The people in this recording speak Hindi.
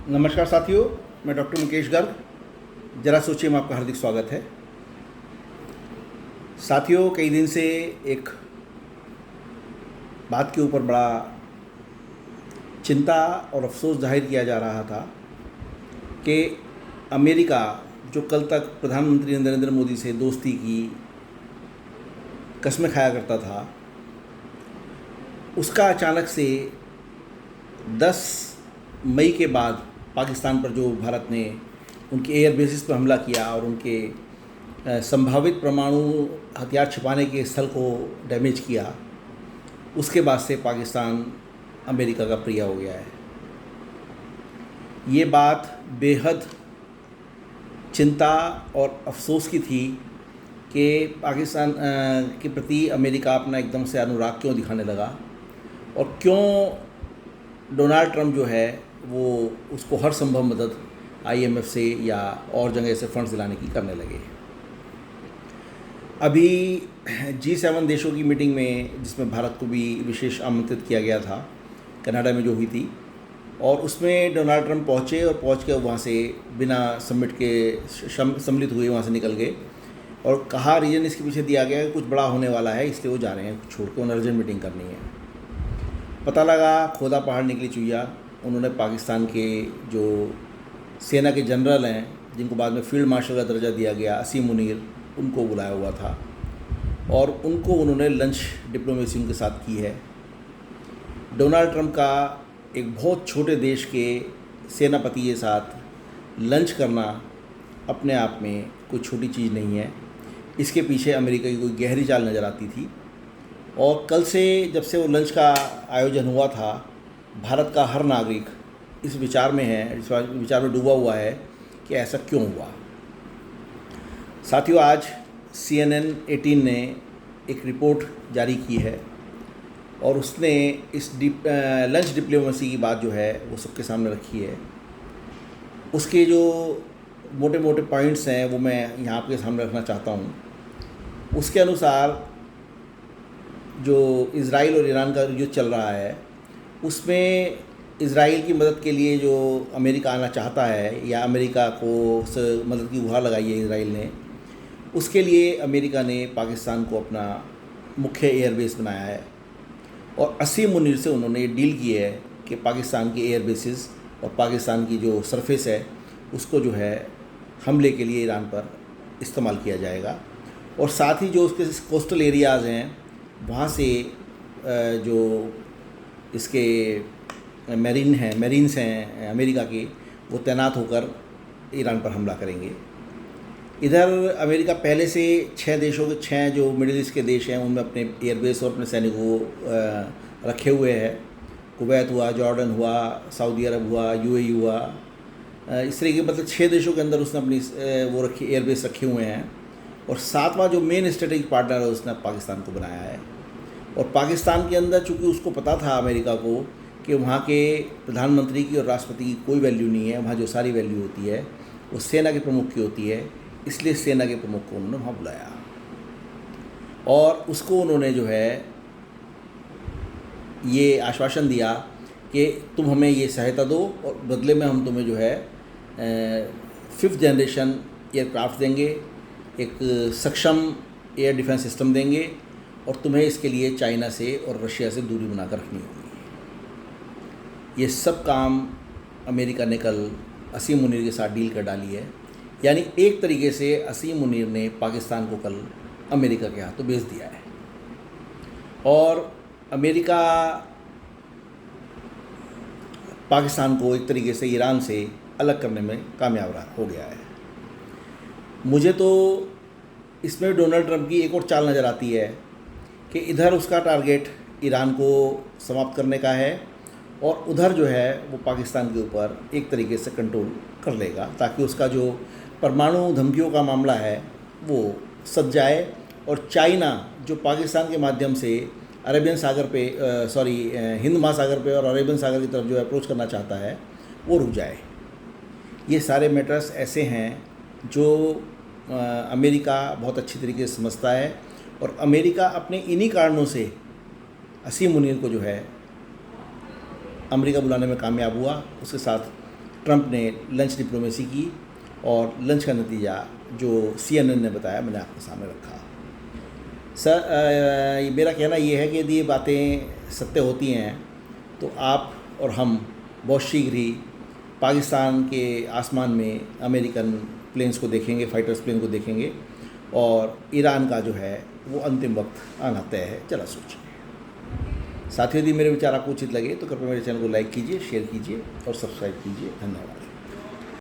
नमस्कार साथियों, मैं डॉक्टर मुकेश गर्ग। जरा सोचिए में आपका हार्दिक स्वागत है। साथियों, कई दिन से एक बात के ऊपर बड़ा चिंता और अफसोस जाहिर किया जा रहा था कि अमेरिका, जो कल तक प्रधानमंत्री नरेंद्र मोदी से दोस्ती की कस्में खाया करता था, उसका अचानक से 10 मई के बाद पाकिस्तान पर जो भारत ने उनके एयर बेसिस पर हमला किया और उनके संभावित परमाणु हथियार छिपाने के स्थल को डैमेज किया, उसके बाद से पाकिस्तान अमेरिका का प्रिय हो गया है। ये बात बेहद चिंता और अफसोस की थी कि पाकिस्तान के प्रति अमेरिका अपना एकदम से अनुराग क्यों दिखाने लगा और क्यों डोनाल्ड ट्रंप जो है वो उसको हर संभव मदद IMF से या और जगह से फंड्स दिलाने की करने लगे। अभी G7 देशों की मीटिंग में, जिसमें भारत को भी विशेष आमंत्रित किया गया था, कनाडा में जो हुई थी, और उसमें डोनाल्ड ट्रंप पहुँचे और पहुँच कर वहाँ से बिना समिट के सम्मिलित हुए वहाँ से निकल गए और कहा रीजन इसके पीछे दिया गया कि कुछ बड़ा होने वाला है, इसलिए वो जा रहे हैं, छोड़ के उन्हें अर्जेंट मीटिंग करनी है। पता लगा खोदा पहाड़ निकली चुईया। उन्होंने पाकिस्तान के जो सेना के जनरल हैं, जिनको बाद में फील्ड मार्शल का दर्जा दिया गया, असीम मुनीर, उनको बुलाया हुआ था और उनको उन्होंने लंच डिप्लोमेसी उनके साथ की है। डोनाल्ड ट्रंप का एक बहुत छोटे देश के सेनापति के साथ लंच करना अपने आप में कोई छोटी चीज़ नहीं है। इसके पीछे अमेरिका की कोई गहरी चाल नज़र आती थी। और कल से जब से वो लंच का आयोजन हुआ था, भारत का हर नागरिक इस विचार में है, इस विचार में डूबा हुआ है कि ऐसा क्यों हुआ। साथियों, आज CNN 18 ने एक रिपोर्ट जारी की है और उसने इस लंच डिप्लोमेसी की बात जो है वो सबके सामने रखी है। उसके जो मोटे मोटे पॉइंट्स हैं वो मैं यहाँ आपके सामने रखना चाहता हूँ। उसके अनुसार जो इज़राइल और ईरान का युद्ध चल रहा है, उसमें इज़राइल की मदद के लिए जो अमेरिका आना चाहता है या अमेरिका को उस मदद की गुहार लगाई है इज़राइल ने, उसके लिए अमेरिका ने पाकिस्तान को अपना मुख्य एयरबेस बनाया है और असीम मुनीर से उन्होंने डील की है कि पाकिस्तान के एयर बेसिस और पाकिस्तान की जो सरफेस है उसको जो है हमले के लिए ईरान पर इस्तेमाल किया जाएगा। और साथ ही जो उसके कोस्टल एरियाज़ हैं वहाँ से जो इसके मेरीन्स हैं अमेरिका के, वो तैनात होकर ईरान पर हमला करेंगे। इधर अमेरिका पहले से 6 जो मिडिल ईस्ट के देश हैं उनमें अपने एयरबेस और अपने सैनिकों को रखे हुए हैं। कुवैत हुआ, जॉर्डन हुआ, सऊदी अरब हुआ, UAE हुआ, इस तरह के मतलब 6 देशों के अंदर उसने अपनी वो रखी एयरबेस रखे हुए हैं। और 7वां जो मेन स्ट्रेटेजिक पार्टनर है उसने पाकिस्तान को बनाया है। और पाकिस्तान के अंदर चूँकि उसको पता था अमेरिका को कि वहाँ के प्रधानमंत्री की और राष्ट्रपति की कोई वैल्यू नहीं है, वहाँ जो सारी वैल्यू होती है वो सेना के प्रमुख की होती है, इसलिए सेना के प्रमुख को उन्होंने वहाँ बुलाया और उसको उन्होंने जो है ये आश्वासन दिया कि तुम हमें ये सहायता दो और बदले में हम तुम्हें जो है 5th जनरेशन एयरक्राफ्ट देंगे, एक सक्षम एयर डिफेंस सिस्टम देंगे और तुम्हें इसके लिए चाइना से और रशिया से दूरी बनाकर रखनी होगी। ये सब काम अमेरिका ने कल असीम मुनीर के साथ डील कर डाली है। यानी एक तरीके से असीम मुनीर ने पाकिस्तान को कल अमेरिका के हाथों बेच दिया है और अमेरिका पाकिस्तान को एक तरीके से ईरान से अलग करने में कामयाब हो गया है। मुझे तो इसमें डोनाल्ड ट्रंप की एक और चाल नज़र आती है कि इधर उसका टारगेट ईरान को समाप्त करने का है और उधर जो है वो पाकिस्तान के ऊपर एक तरीके से कंट्रोल कर लेगा ताकि उसका जो परमाणु धमकियों का मामला है वो सज जाए और चाइना जो पाकिस्तान के माध्यम से अरेबियन सागर पे हिंद महासागर पे और अरेबियन सागर की तरफ जो अप्रोच करना चाहता है वो रुक जाए। ये सारे मैटर्स ऐसे हैं जो अमेरिका बहुत अच्छी तरीके से समझता है और अमेरिका अपने इन्हीं कारणों से असीम मुनीर को जो है अमेरिका बुलाने में कामयाब हुआ। उसके साथ ट्रंप ने लंच डिप्लोमेसी की और लंच का नतीजा जो CNN ने बताया मैंने आपके सामने रखा। सर, मेरा कहना ये है कि यदि ये बातें सत्य होती हैं तो आप और हम बहुत शीघ्र ही पाकिस्तान के आसमान में अमेरिकन प्लेन्स को देखेंगे, फाइटर्स प्लेन को देखेंगे, और ईरान का जो है वो अंतिम वक्त आना तय है। जरा सोचिए। साथियों, यदि मेरे विचार आपको उचित लगे तो कृपया मेरे चैनल को लाइक कीजिए, शेयर कीजिए और सब्सक्राइब कीजिए। धन्यवाद।